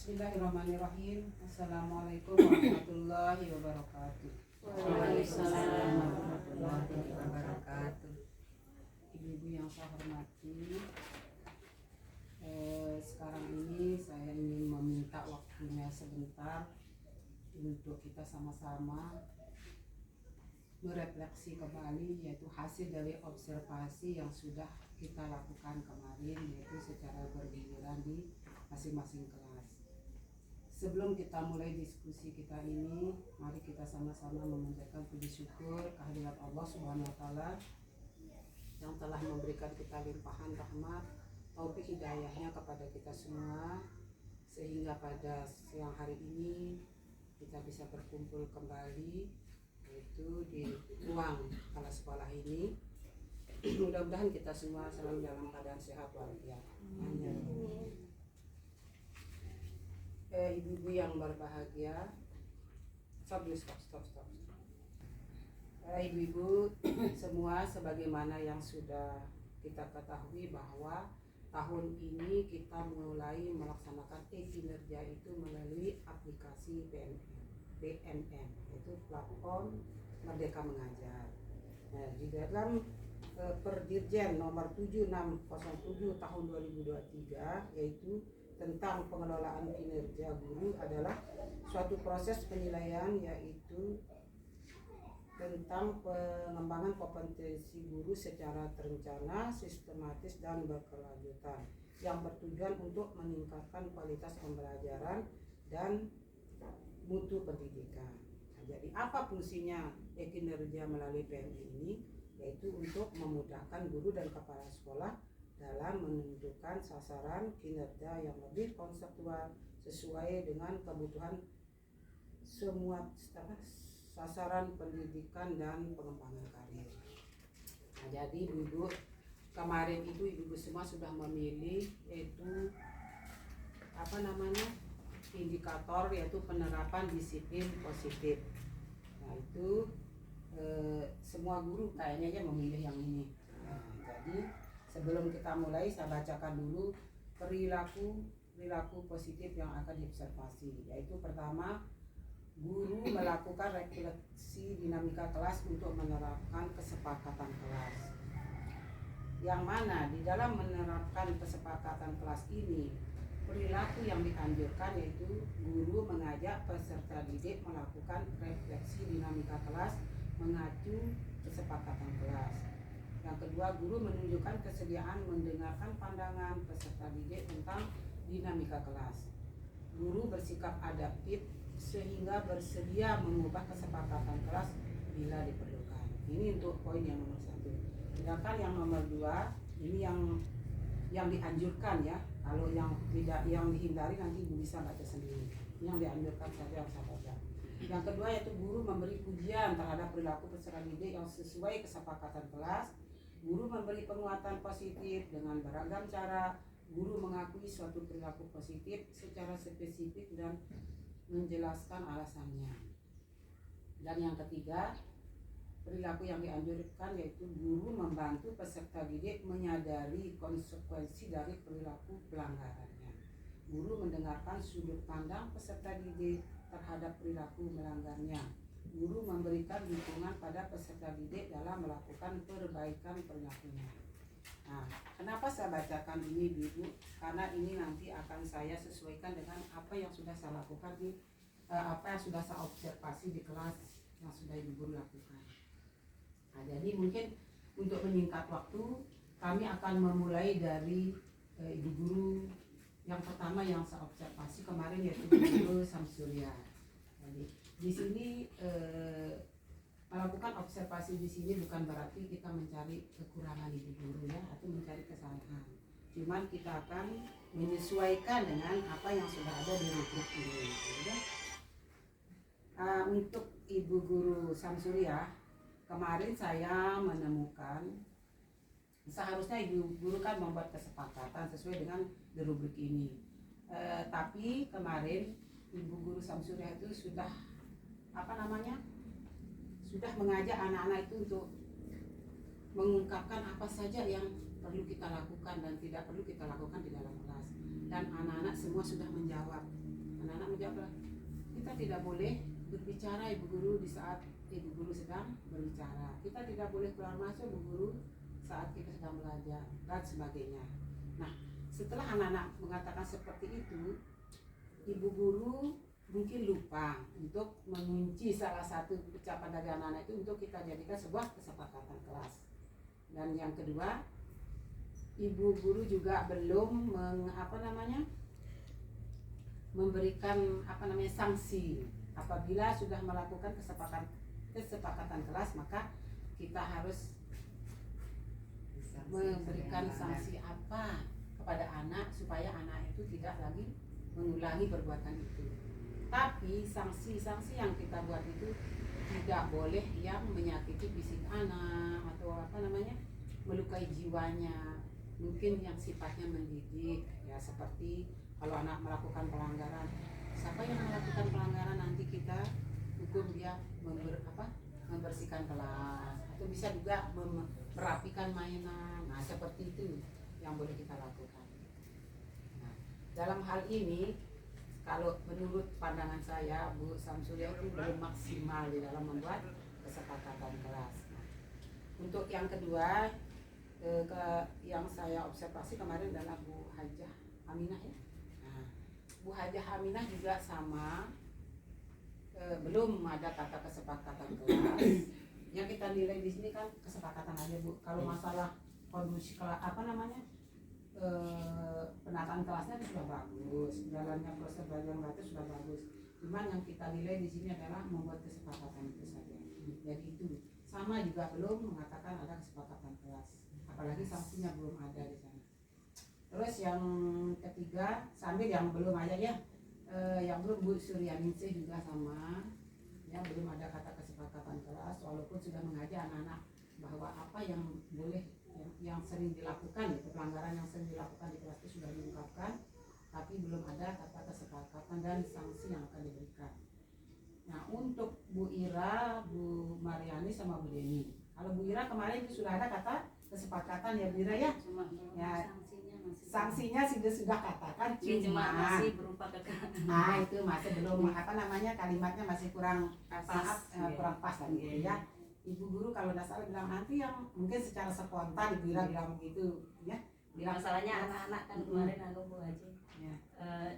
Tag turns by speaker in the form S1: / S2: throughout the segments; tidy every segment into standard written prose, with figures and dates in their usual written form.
S1: Bismillahirrahmanirrahim. Assalamualaikum warahmatullahi wabarakatuh.
S2: Waalaikumsalam warahmatullahi wabarakatuh.
S1: Ibu-ibu yang saya hormati, sekarang ini saya ingin meminta waktunya sebentar untuk kita sama-sama merefleksi kembali, yaitu hasil dari observasi yang sudah kita lakukan kemarin, yaitu secara bergiliran di masing-masing kelas. Sebelum kita mulai diskusi kita ini, mari kita sama-sama memanjatkan puji syukur kehadirat Allah Subhanahu wa taala yang telah memberikan kita limpahan rahmat, taufik hidayahnya kepada kita semua, sehingga pada siang hari ini kita bisa berkumpul kembali, yaitu di ruang kelas sekolah ini. Mudah-mudahan kita semua selalu dalam keadaan sehat walafiat. Ibu-ibu yang berbahagia, stop. Ibu-ibu semua, sebagaimana yang sudah kita ketahui bahwa tahun ini kita mulai melaksanakan e-kinerja itu melalui aplikasi BMM, yaitu platform Merdeka Mengajar. Nah, di dalam Perdirjen nomor 7607 tahun 2023, yaitu tentang pengelolaan kinerja guru, adalah suatu proses penilaian, yaitu tentang pengembangan kompetensi guru secara terencana, sistematis, dan berkelanjutan yang bertujuan untuk meningkatkan kualitas pembelajaran dan mutu pendidikan. Nah, jadi apa fungsinya kinerja melalui PMI ini? Yaitu untuk memudahkan guru dan kepala sekolah dalam menentukan sasaran kinerja yang lebih konseptual sesuai dengan kebutuhan semua sasaran pendidikan dan pengembangan karir. Nah, jadi ibu kemarin itu ibu semua sudah memilih yaitu indikator, yaitu penerapan disiplin positif. Nah, itu semua guru kayaknya aja memilih yang ini. Nah, jadi sebelum kita mulai, saya bacakan dulu perilaku positif yang akan diobservasi. Yaitu pertama, guru melakukan refleksi dinamika kelas untuk menerapkan kesepakatan kelas. Yang mana di dalam menerapkan kesepakatan kelas ini, perilaku yang dianjurkan yaitu guru mengajak peserta didik melakukan refleksi dinamika kelas mengacu kesepakatan kelas. Yang kedua, guru menunjukkan kesediaan mendengarkan pandangan peserta didik tentang dinamika kelas. Guru bersikap adaptif sehingga bersedia mengubah kesepakatan kelas bila diperlukan. Ini untuk poin yang nomor 1. Sedangkan yang nomor 2, ini yang dianjurkan ya. Kalau yang tidak, yang dihindari nanti ibu bisa baca sendiri. Yang dianjurkan saja yang saya baca. Yang kedua, yaitu guru memberi pujian terhadap perilaku peserta didik yang sesuai kesepakatan kelas. Guru memberi penguatan positif dengan beragam cara. Guru mengakui suatu perilaku positif secara spesifik dan menjelaskan alasannya. Dan yang ketiga, perilaku yang dianjurkan yaitu guru membantu peserta didik menyadari konsekuensi dari perilaku pelanggarannya. Guru mendengarkan sudut pandang peserta didik terhadap perilaku melanggarnya. Guru memberikan dukungan pada peserta didik dalam melakukan perbaikan perilakunya. Nah, kenapa saya bacakan ini Ibu? Karena ini nanti akan saya sesuaikan dengan apa yang sudah saya lakukan apa yang sudah saya observasi di kelas yang sudah Ibu guru lakukan. Nah, jadi mungkin untuk menyingkat waktu, kami akan memulai dari Ibu guru yang pertama yang saya observasi kemarin, yaitu Ibu Guru Samsuria. Jadi di sini melakukan observasi di sini bukan berarti kita mencari kekurangan ibu guru ya, atau mencari kesalahan. Cuman kita akan menyesuaikan dengan apa yang sudah ada di rubrik ini. Ya. Untuk Ibu Guru Samsuria, kemarin saya menemukan seharusnya Ibu Guru kan membuat kesepakatan sesuai dengan di rubrik ini. Tapi kemarin Ibu Guru Samsuria itu sudah sudah mengajak anak-anak itu untuk mengungkapkan apa saja yang perlu kita lakukan dan tidak perlu kita lakukan di dalam kelas. Dan anak-anak semua sudah menjawab anak-anak menjawab, kita tidak boleh berbicara ibu guru di saat ibu guru sedang berbicara, kita tidak boleh keluar masuk ibu guru saat kita sedang belajar dan sebagainya. Nah, setelah anak-anak mengatakan seperti itu, ibu guru mungkin lupa untuk mengunci salah satu ucapan dari anak-anak itu untuk kita jadikan sebuah kesepakatan kelas. Dan yang kedua, ibu guru juga belum memberikan sanksi apabila sudah melakukan kesepakatan kelas, maka kita harus memberikan sanksi apa kepada anak supaya anak itu tidak lagi mengulangi perbuatan itu. Tapi sanksi-sanksi yang kita buat itu tidak boleh yang menyakiti fisik anak atau melukai jiwanya, mungkin yang sifatnya mendidik ya, seperti kalau anak melakukan pelanggaran, siapa yang melakukan pelanggaran nanti kita hukum dia membersihkan kelas, atau bisa juga merapikan mainan. Nah, seperti itu yang boleh kita lakukan. Nah, dalam hal ini kalau menurut pandangan saya, Bu Samsulia itu belum maksimal di dalam membuat kesepakatan kelas. Nah, untuk yang kedua, yang saya observasi kemarin adalah Bu Hajah Aminah ya. Nah, Bu Hajah Aminah juga sama, belum ada kata kesepakatan kelas. Yang kita nilai di sini kan kesepakatan aja Bu. Kalau masalah kondisi penataan kelasnya itu sudah bagus, jalannya proses belajar mengajar sudah bagus. Cuman yang kita nilai di sini adalah membuat kesepakatan itu saja. Jadi itu sama juga belum mengatakan ada kesepakatan kelas, apalagi sanksinya belum ada di sana. Terus yang ketiga, sambil yang belum ada ya, yang belum Bu Suryaningsih juga sama, ya belum ada kata kesepakatan kelas, walaupun sudah mengajak anak-anak bahwa apa yang boleh yang sering dilakukan, itu pelanggaran yang sering dilakukan di kelas itu sudah diungkapkan, tapi belum ada kata kesepakatan dan sanksi yang akan diberikan. Nah, untuk Bu Ira, Bu Mariani sama Bu Deni, kalau Bu Ira kemarin itu sudah ada kata kesepakatan ya Bu Ira ya, ya sanksinya sudah katakan,
S2: cuma masih berupa kekerasan.
S1: Nah itu masih belum kalimatnya masih kurang pas, kurang pas lagi ya. Ibu guru kalau tidak salah bilang nanti yang mungkin secara spontan Ibu Ira bilang begitu ya.
S2: Masalahnya anak-anak kan kemarin aku Bu Haji ya.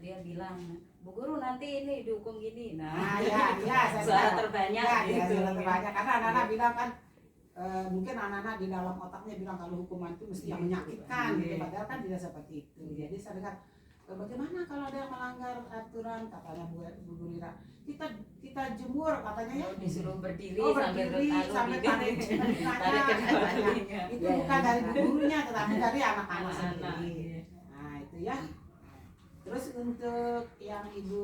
S2: Dia bilang, Bu Guru nanti ini dihukum gini. Nah
S1: ya
S2: suara terbanyak
S1: ya,
S2: gitu.
S1: Suara terbanyak karena anak-anak bilang kan mungkin anak-anak di dalam otaknya bilang kalau hukuman itu mesti yang menyakitkan gitu, padahal kan tidak seperti itu. Jadi saya dengar bagaimana kalau ada yang melanggar aturan, katanya Bu Guru Ira, kita jemur katanya ya,
S2: disuruh berdiri
S1: sampai tarik itu bukan dari Bu Gurunya tetapi dari anak-anak sendiri. Nah itu ya. Terus untuk yang Ibu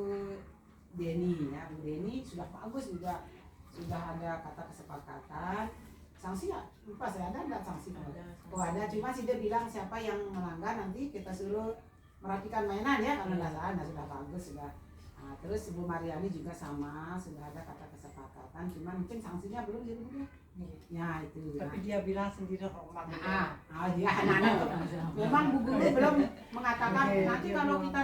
S1: Deni ya, Bu Deni sudah bagus juga, sudah ada kata kesepakatan. Sanksi ya, lupa saya ada enggak sanksi? Oh ada, cuma sih dia bilang siapa yang melanggar nanti kita suruh merapikan mainan ya, karena nggak salah, sudah bagus sudah. Nah, terus Ibu Mariani juga sama, sudah ada kata kesepakatan, cuma mungkin sanksinya belum jadi Bu ya itu.
S3: Tapi dia bilang sendiri hormat.
S1: Dia anak-anak memang Bu Guru belum mengatakan nanti kalau kita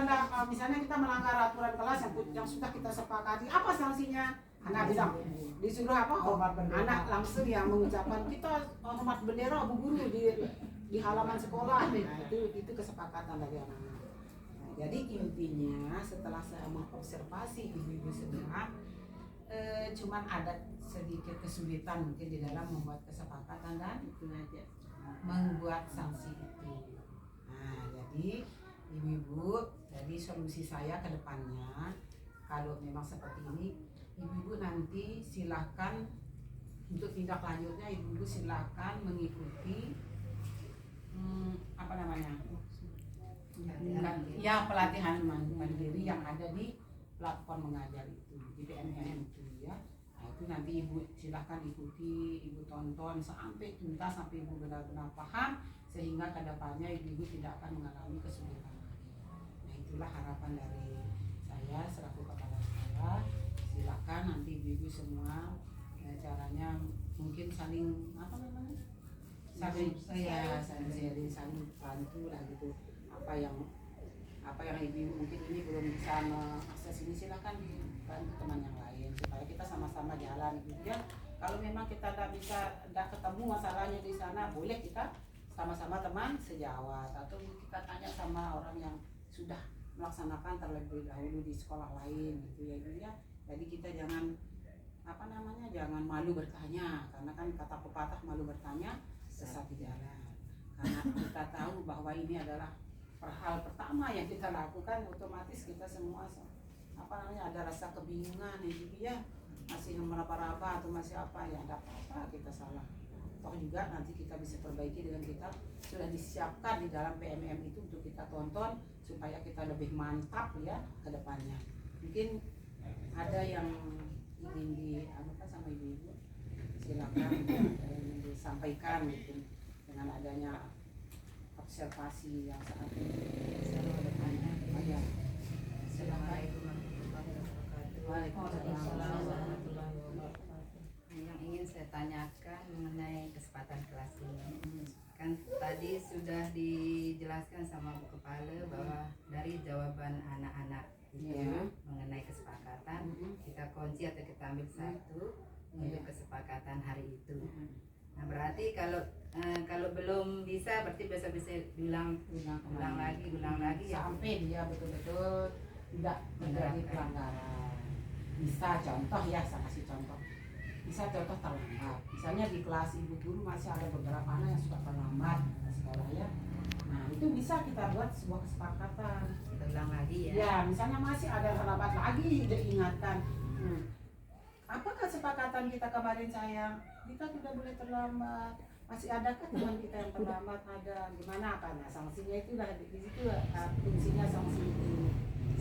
S1: misalnya kita melanggar aturan kelas yang sudah kita sepakati, apa sanksinya? Anak bilang disuruh apa? Anak langsung yang mengucapkan kita hormat bendera Bu Guru di halaman sekolah. Nah itu kesepakatan dari anak-anak. Nah, jadi intinya setelah saya mengobservasi ibu-ibu semua, cuman ada sedikit kesulitan mungkin di dalam membuat kesepakatan dan itu aja membuat sanksi itu. Nah jadi ibu-ibu, jadi solusi saya ke depannya kalau memang seperti ini, ibu-ibu nanti silakan untuk tindak lanjutnya, ibu-ibu silakan mengikuti pelatihan mandiri yang ada di platform mengajar itu di PMM itu ya. Nah itu nanti ibu silakan ikuti, ibu tonton sampai tuntas, sampai ibu benar-benar paham, sehingga kedepannya ibu-ibu tidak akan mengalami kesulitan lagi. Nah itulah harapan dari saya selaku kepala sekolah. Silakan nanti ibu-ibu semua caranya mungkin saling saling sharing, saling bantu lah gitu. Apa yang ibu mungkin ini belum bisa mengakses kesini silahkan dibantu teman yang lain supaya kita sama-sama jalan gitu ya. Kalau memang kita tidak ketemu masalahnya di sana, boleh kita sama-sama teman sejawat atau kita tanya sama orang yang sudah melaksanakan terlebih dahulu di sekolah lain gitu ya Ibu ya. Jadi kita jangan jangan malu bertanya, karena kan kata pepatah malu bertanya sesat di jalan. Karena kita tahu bahwa ini adalah hal pertama yang kita lakukan, otomatis kita semua ada rasa kebingungan gitu ya, masih meraba-raba atau masih apa ya, ada apa kita salah. Toh juga nanti kita bisa perbaiki dengan kita sudah disiapkan di dalam PMM itu untuk kita tonton supaya kita lebih mantap ya ke depannya. Mungkin ada yang ingin dianukan sama ibu-ibu, silakan yang disampaikan gitu dengan adanya observasi yang saat ini. Silakan.
S2: Assalamualaikum warahmatullahi wabarakatuh.
S1: Waalaikumsalam warahmatullahi wabarakatuh.
S2: Yang ingin saya tanyakan mengenai kesempatan kelas ini, kan tadi sudah dijelaskan sama Bu Kepala bahwa dari jawaban anak-anak itu mengenai kesepakatan, kita kunci atau kita ambil satu untuk kesepakatan hari itu. Nah berarti kalau belum bisa, berarti besok bisa diulang lagi ya.
S1: Sampai dia betul-betul tidak terjadi pelanggaran. Bisa contoh ya, saya kasih contoh. Bisa contoh terlambat. Misalnya di kelas ibu guru masih ada beberapa anak yang suka terlambat ke sekolah ya. Nah itu bisa kita buat sebuah kesepakatan.
S2: Kita ulang lagi ya.
S1: Ya misalnya masih ada yang terlambat lagi diingatkan. Apa kesepakatan kita kemarin sayang? Kita tidak boleh terlambat. Masih adakah teman kita yang terlambat? Ada. Gimana kan? Nah, sanksinya itu udah di situ fungsinya sanksi itu.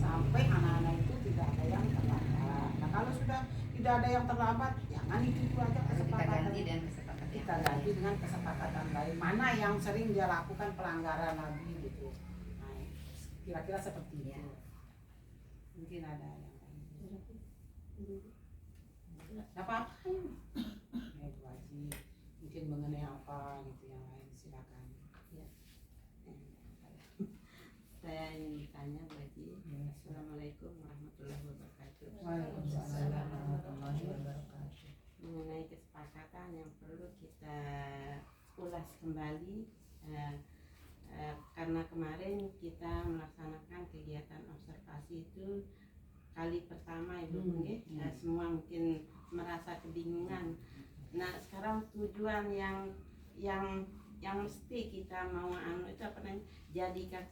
S1: Sampai anak-anak itu tidak ada yang terlambat. Nah kalau sudah tidak ada yang terlambat, jangan itu aja kesepakatan. Kita ganti dengan kesepakatan lain. Mana yang sering dia lakukan pelanggaran lagi gitu. Nah, kira-kira seperti itu. Mungkin ada yang lain. Apa-apa ya Bu Haji, mungkin mengenai apa gitu yang lain, silakan ya.
S4: Saya ingin ditanya Bu Haji. Assalamualaikum warahmatullahi wabarakatuh.
S1: Waalaikumsalam warahmatullahi wabarakatuh.
S4: Mengenai kesepakatan yang perlu kita ulas kembali, karena kemarin kita melaksanakan kegiatan observasi itu kali pertama Ibu, semua mungkin merasa kebingungan. Nah sekarang tujuan yang mesti kita mau itu jadikan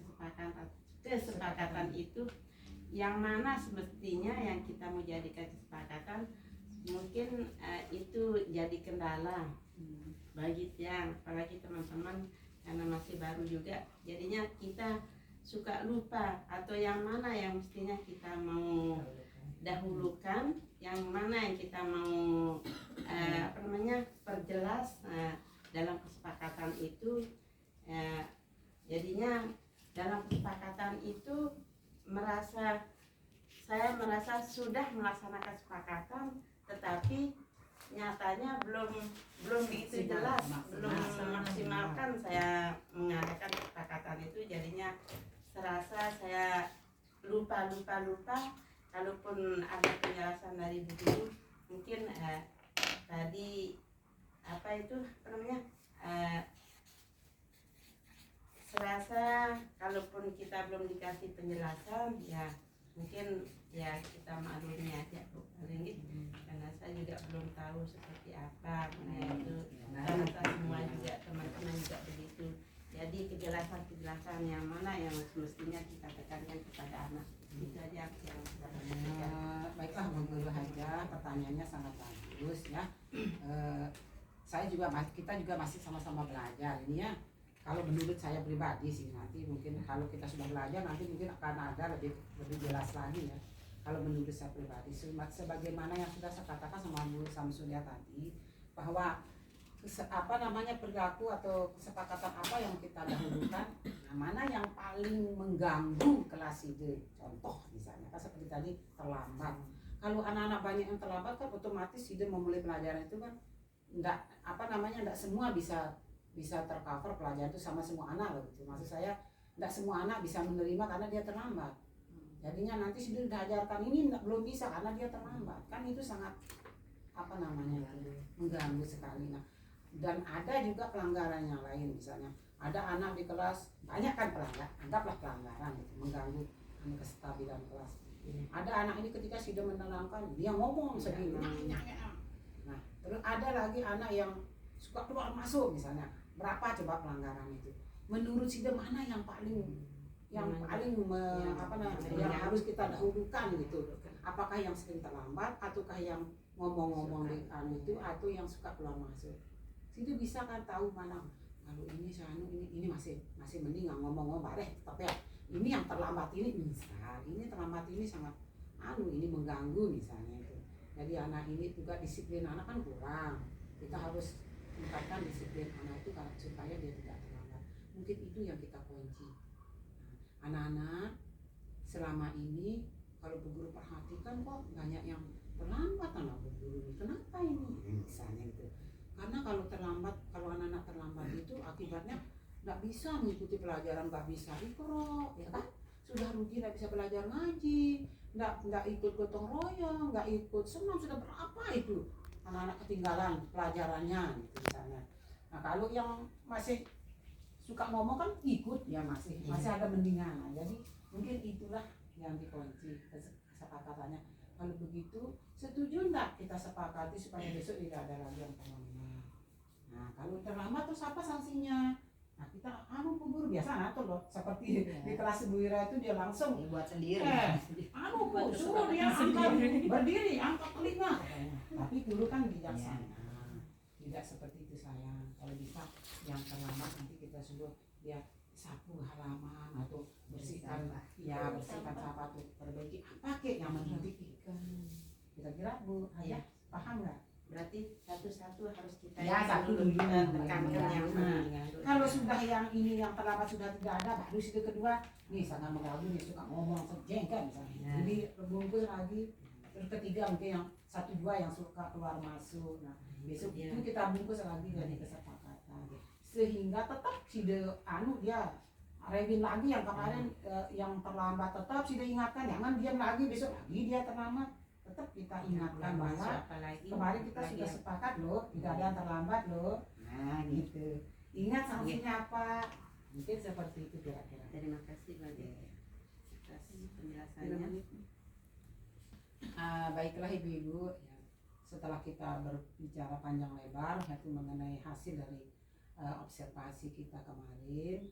S4: kesepakatan itu yang mana semestinya yang kita mau jadikan kesepakatan mungkin itu jadi kendala bagi tiang, apalagi teman-teman karena masih baru juga, jadinya kita suka lupa atau yang mana yang mestinya kita mau dahulukan, yang mana yang kita mau perjelas dalam kesepakatan itu. Jadinya dalam kesepakatan itu saya merasa sudah melaksanakan kesepakatan, tetapi nyatanya belum begitu jelas, belum memaksimalkan saya mengadakan kesepakatan itu. Jadinya serasa saya lupa. Kalaupun ada penjelasan dari Bu Guru, mungkin tadi serasa kalaupun kita belum dikasih penjelasan ya mungkin ya kita maklumi aja Bu, karena saya juga belum tahu seperti apa itu. Karena semua juga teman-teman juga begitu. Jadi kejelasan yang mana yang semestinya kita tekankan kepada anak, itu aja yang
S1: baiklah Bu Guru Haja, pertanyaannya sangat bagus ya. Kita juga masih sama-sama belajar ini ya. Kalau menurut saya pribadi sih, nanti mungkin kalau kita sudah belajar nanti mungkin akan ada lebih jelas lagi ya. Kalau menurut saya pribadi, sebagaimana yang sudah saya katakan sama Bu Samsulia tadi, bahwa perilaku atau kesepakatan apa yang kita dahulukan, nah mana yang paling mengganggu kelas ide. Contoh misalnya kan seperti tadi terlambat. Kalau anak-anak banyak yang terlambat kan otomatis ide memulai pelajaran itu kan enggak semua bisa tercover pelajaran itu sama semua anak gitu. Maksud saya enggak semua anak bisa menerima karena dia terlambat. Jadinya nanti sudah diajarkan ini belum bisa karena dia terlambat. Kan itu sangat apa namanya mengganggu sekali. Nah, dan ada juga pelanggaran yang lain, misalnya ada anak di kelas, banyak kan pelanggar, anggaplah pelanggaran gitu, mengganggu kestabilan kelas. Ada anak ini ketika sudah menerangkan dia ngomong segini, nah terus ada lagi anak yang suka keluar masuk misalnya. Berapa coba pelanggaran itu? Menurut Sida mana yang paling apa namanya yang harus kita dahulukan gitu? Apakah yang sering terlambat ataukah yang ngomong-ngomong di itu atau yang suka keluar masuk? Sida bisa kan tahu mana kalau ini ini masih mending nggak ngomong-ngomong bareh, tapi ya ini yang terlambat ini misal ini terlambat ini sangat ini mengganggu misalnya itu. Jadi anak ini juga disiplin anak kan kurang, kita harus tingkatkan disiplin anak itu supaya dia tidak terlambat. Mungkin itu yang kita kunci. Anak-anak selama ini kalau Bu Guru perhatikan kok banyak yang terlambat anak Bu Guru. Kenapa ini? Misalnya itu. Karena kalau terlambat, kalau anak-anak terlambat itu akibatnya nggak bisa mengikuti pelajaran, nggak bisa ikro, ya kan? Sudah rugi nggak bisa belajar ngaji, nggak ikut gotong royong, nggak ikut senam, sudah berapa itu anak-anak ketinggalan pelajarannya gitu misalnya. Nah kalau yang masih suka ngomong kan ikut ya masih ada mendingan. Nah, jadi mungkin itulah yang dikunci kesepakatannya. Kalau begitu setuju enggak kita sepakati supaya besok tidak ada lagi yang terlambat. Nah kalau terlambat terus apa sanksinya? Nah kita Bu Guru biasa ngatur loh, seperti di kelas Bu Ira itu dia langsung
S2: buat sendiri.
S1: Bu suruh dia angkat berdiri, angkat telinga katanya. Tapi dulu kan bijaksana. Tidak seperti itu sayang. Kalau bisa yang terlambat nanti kita suruh dia sapu halaman atau bersihkan sampah tuh, perbaiki apa kek yang mendidik. Kira-kira Bu Hajah paham nggak?
S4: Berarti satu-satu harus kita
S1: satu dulu
S4: tekankan yang
S1: kalau sudah yang ini yang terlambat sudah tidak ada, baru situ kedua nih sangat mengganggu, dia suka ngomong sejengkel misalnya. Jadi bungkus lagi, terus ketiga mungkin yang satu dua yang suka keluar masuk. Nah besok itu kita bungkus lagi dari kesepakatan sehingga tetap sido dia revin lagi yang kemarin yang terlambat, tetap sido ingatkan jangan diam lagi, besok lagi dia terlambat. Tetap kita ingatkan bahwa kemarin kita sudah sepakat loh, tidak ada yang terlambat loh. Nah gitu. Ingat sanksinya apa? Mungkin seperti itu kira-kira.
S4: Terima kasih Mbak atas penjelasannya.
S1: Baiklah ibu-ibu, ya, setelah kita berbicara panjang lebar yaitu mengenai hasil dari observasi kita kemarin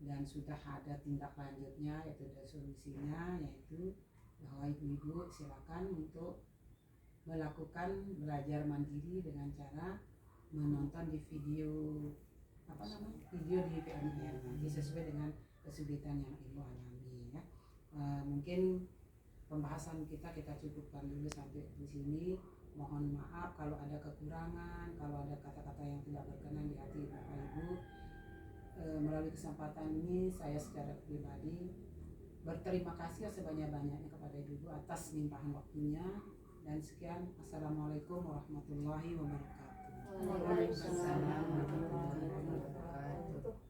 S1: dan sudah ada tindak lanjutnya yaitu ada solusinya, yaitu bahwa ibu-ibu silakan untuk melakukan belajar mandiri dengan cara menonton di video video di PMR nanti sesuai dengan kesulitan yang ibu alami ya. Mungkin pembahasan kita cukupkan dulu sampai di sini. Mohon maaf kalau ada kekurangan, kalau ada kata-kata yang tidak berkenan di hati Bapak Ibu. Melalui kesempatan ini saya secara pribadi berterima kasih sebanyak-banyaknya kepada Ibu atas limpahan waktunya, dan sekian. Assalamualaikum warahmatullahi wabarakatuh.
S2: Waalaikumsalam warahmatullahi wabarakatuh.